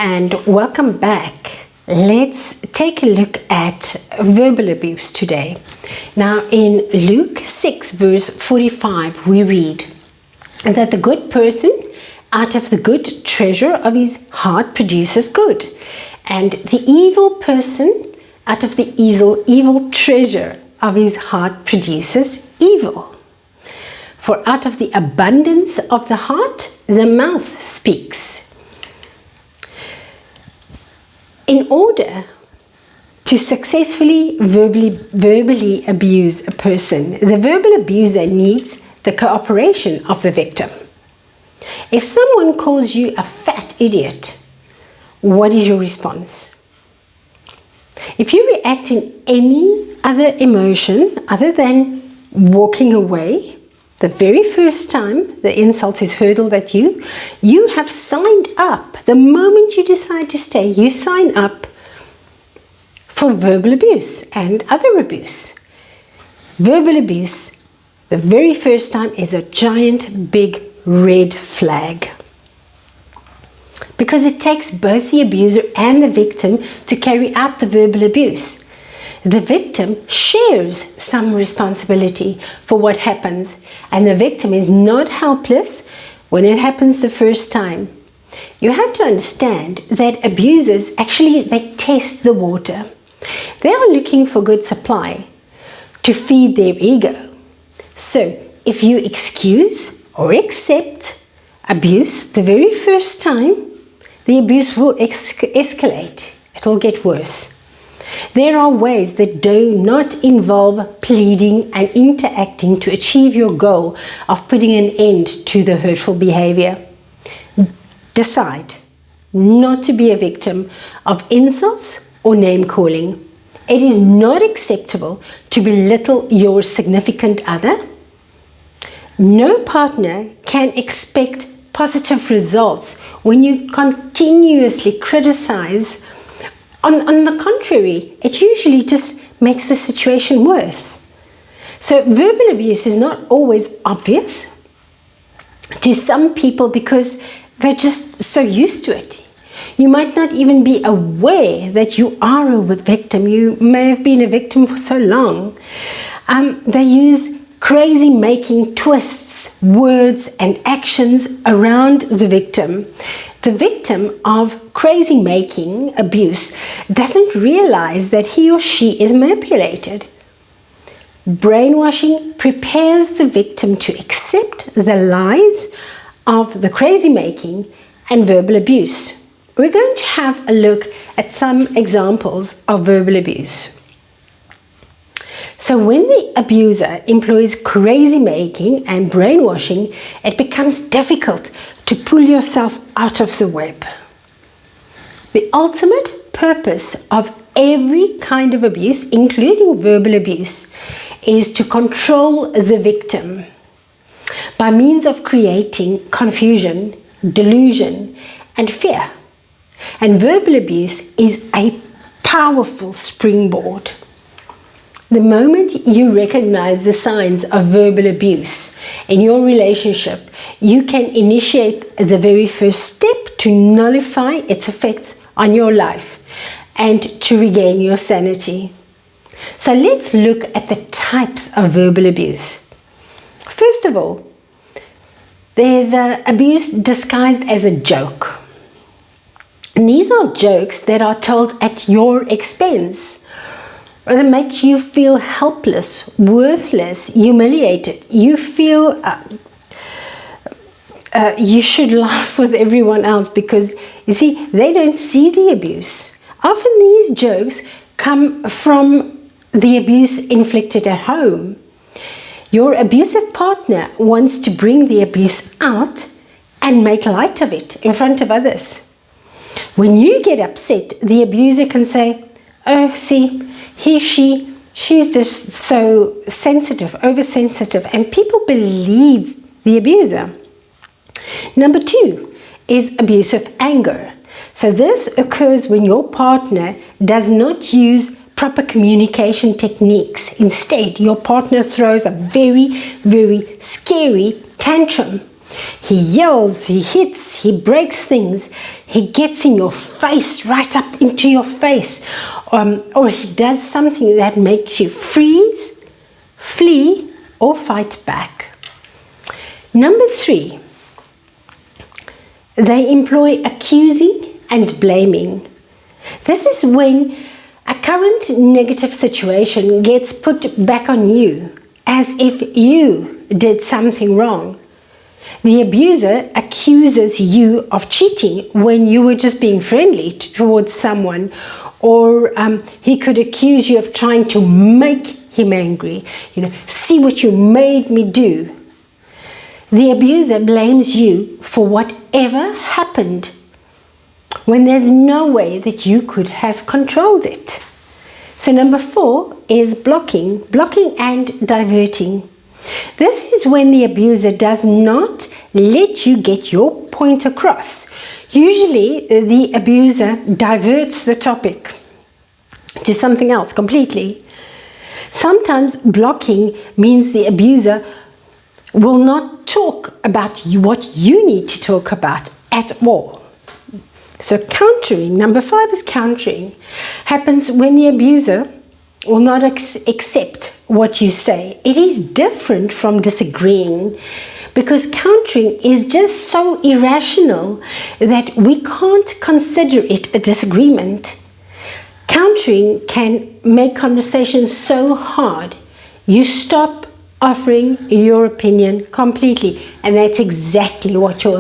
and welcome back. Let's take a look at verbal abuse today. Now in Luke 6 verse 45 we read that the good person out of the good treasure of his heart produces good, and the evil person out of the evil treasure of his heart produces evil. For out of the abundance of the heart the mouth speaks. In order to successfully verbally abuse a person, the verbal abuser needs the cooperation of the victim. If someone calls you a fat idiot, what is your response? If you react in any other emotion other than walking away, the very first time the insult is hurled at you, you have signed up. The moment you decide to stay, you sign up for verbal abuse and other abuse. Verbal abuse, the very first time, is a giant big red flag. Because it takes both the abuser and the victim to carry out the verbal abuse. The victim shares some responsibility for what happens, and the victim is not helpless when it happens the first time. You have to understand that abusers they test the water. They are looking for good supply to feed their ego. So if you excuse or accept abuse the very first time, the abuse will escalate. It will get worse. There are ways that do not involve pleading and interacting to achieve your goal of putting an end to the hurtful behavior. Decide not to be a victim of insults or name calling. It is not acceptable to belittle your significant other. No partner can expect positive results when you continuously criticize. On the contrary, it usually just makes the situation worse. So verbal abuse is not always obvious to some people because they're just so used to it. You might not even be aware that you are a victim. You may have been a victim for so long. They use crazy-making twists, words and actions around the victim. The victim of crazy-making abuse doesn't realize that he or she is manipulated. Brainwashing prepares the victim to accept the lies of the crazy-making and verbal abuse. We're going to have a look at some examples of verbal abuse. So when the abuser employs crazy-making and brainwashing, it becomes difficult to pull yourself out of the web. The ultimate purpose of every kind of abuse, including verbal abuse, is to control the victim by means of creating confusion, delusion, and fear. And verbal abuse is a powerful springboard. The moment you recognize the signs of verbal abuse in your relationship, you can initiate the very first step to nullify its effects on your life and to regain your sanity. So let's look at the types of verbal abuse. First of all, there's abuse disguised as a joke. And these are jokes that are told at your expense. They make you feel helpless, worthless, humiliated. You feel you should laugh with everyone else because, you see, they don't see the abuse. Often these jokes come from the abuse inflicted at home. Your abusive partner wants to bring the abuse out and make light of it in front of others. When you get upset, the abuser can say, "Oh, see, she's just so sensitive, oversensitive," and people believe the abuser. Number 2 is abusive anger. So this occurs when your partner does not use proper communication techniques. Instead, your partner throws a very, very scary tantrum. He yells, he hits, he breaks things, he gets in your face, right up into your face, or he does something that makes you freeze, flee, or fight back. Number 3, they employ accusing and blaming. This is when a current negative situation gets put back on you, as if you did something wrong. The abuser accuses you of cheating when you were just being friendly towards someone, or he could accuse you of trying to make him angry. See what you made me do. The abuser blames you for whatever happened when there's no way that you could have controlled it. So number 4 is blocking and diverting. This is when the abuser does not let you get your point across. Usually the abuser diverts the topic to something else completely. Sometimes blocking means the abuser will not talk about what you need to talk about at all. So countering, number 5 is countering, happens when the abuser will not accept what you say. It is different from disagreeing, because countering is just so irrational that we can't consider it a disagreement. Countering can make conversations so hard, you stop offering your opinion completely, and that's exactly what your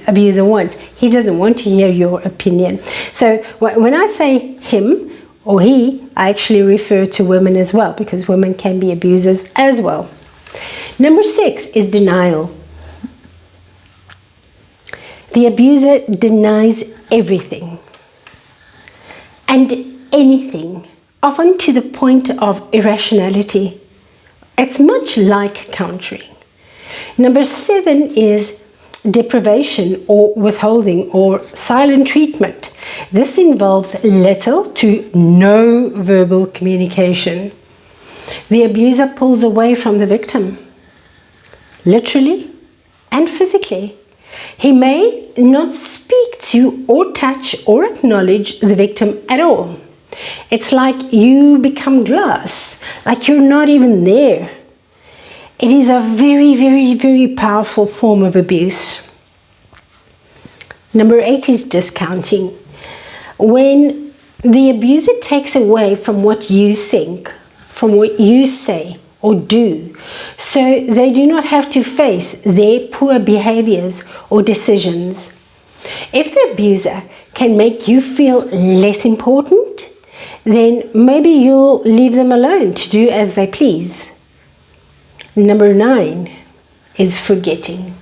abuser wants. He doesn't want to hear your opinion. So when I say him or he, I actually refer to women as well, because women can be abusers as well. Number 6 is denial. The abuser denies everything and anything, often to the point of irrationality. It's much like countering. Number 7 is deprivation or withholding or silent treatment. This involves little to no verbal communication. The abuser pulls away from the victim, literally and physically. He may not speak to or touch or acknowledge the victim at all. It's like you become glass, like you're not even there. It is a very, very, very powerful form of abuse. Number 8 is discounting. When the abuser takes away from what you think, from what you say or do, so they do not have to face their poor behaviors or decisions. If the abuser can make you feel less important, then maybe you'll leave them alone to do as they please. Number 9 is forgetting,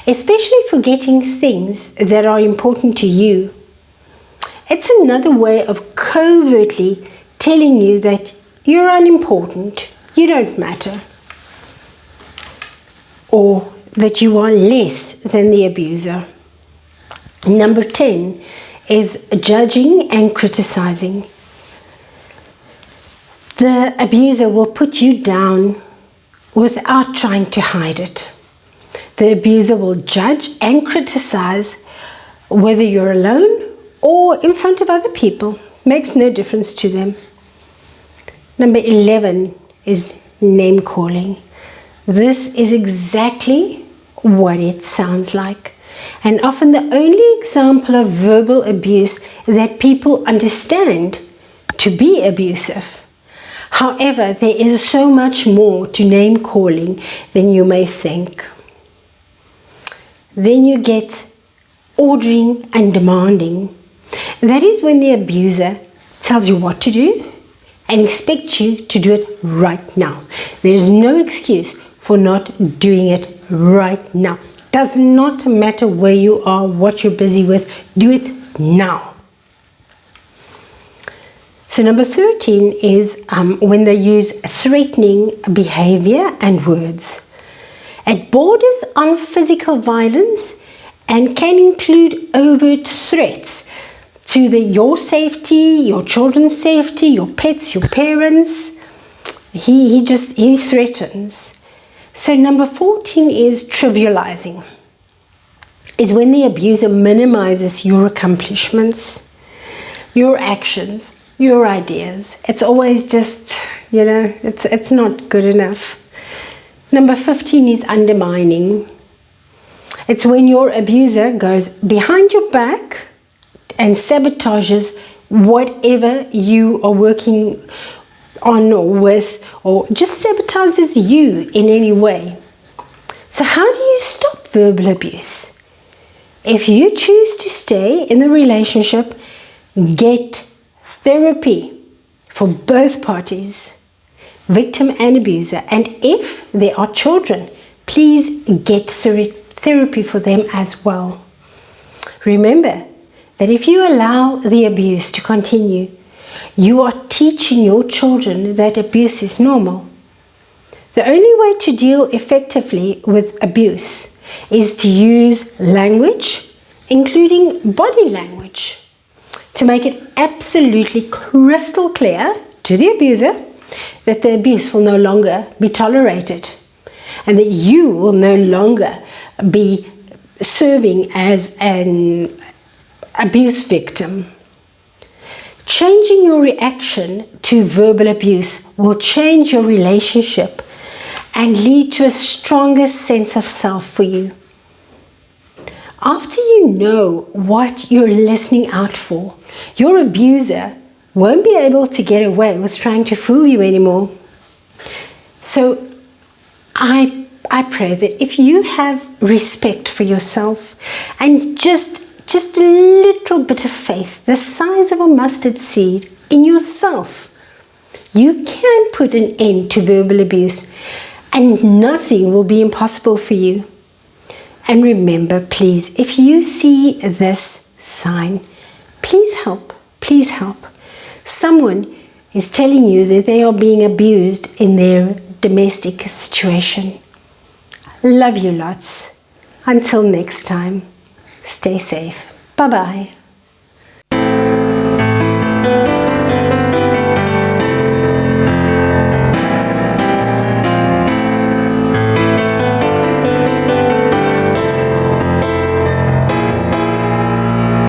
especially forgetting things that are important to you. It's another way of covertly telling you that you're unimportant, you don't matter, or that you are less than the abuser. Number 10 is judging and criticizing. The abuser will put you down without trying to hide it. The abuser will judge and criticize whether you're alone or in front of other people. Makes no difference to them. Number 11 is name calling. This is exactly what it sounds like, and often the only example of verbal abuse that people understand to be abusive. However, there is so much more to name calling than you may think. Then you get ordering and demanding. That is when the abuser tells you what to do and expects you to do it right now. There is no excuse for not doing it right now. Does not matter where you are, what you're busy with, do it now. So number 13 is when they use threatening behavior and words. It borders on physical violence and can include overt threats to your safety, your children's safety, your pets, your parents. He threatens. So number 14 is trivializing. is when the abuser minimizes your accomplishments, your actions, your ideas. It's always just, it's not good enough. Number 15 is undermining. It's when your abuser goes behind your back and sabotages whatever you are working on or with, or just sabotages you in any way. So how do you stop verbal abuse? If you choose to stay in the relationship, get therapy for both parties, victim and abuser. And if there are children, please get therapy for them as well. Remember that if you allow the abuse to continue, you are teaching your children that abuse is normal. The only way to deal effectively with abuse is to use language, including body language, to make it absolutely crystal clear to the abuser that the abuse will no longer be tolerated and that you will no longer be serving as an abuse victim. Changing your reaction to verbal abuse will change your relationship and lead to a stronger sense of self for you. After you know what you're listening out for, your abuser won't be able to get away with trying to fool you anymore. So I pray that if you have respect for yourself and just a little bit of faith, the size of a mustard seed in yourself, you can put an end to verbal abuse and nothing will be impossible for you. And remember, please, if you see this sign, please help. Please help. Someone is telling you that they are being abused in their domestic situation. Love you lots. Until next time, stay safe. Bye-bye.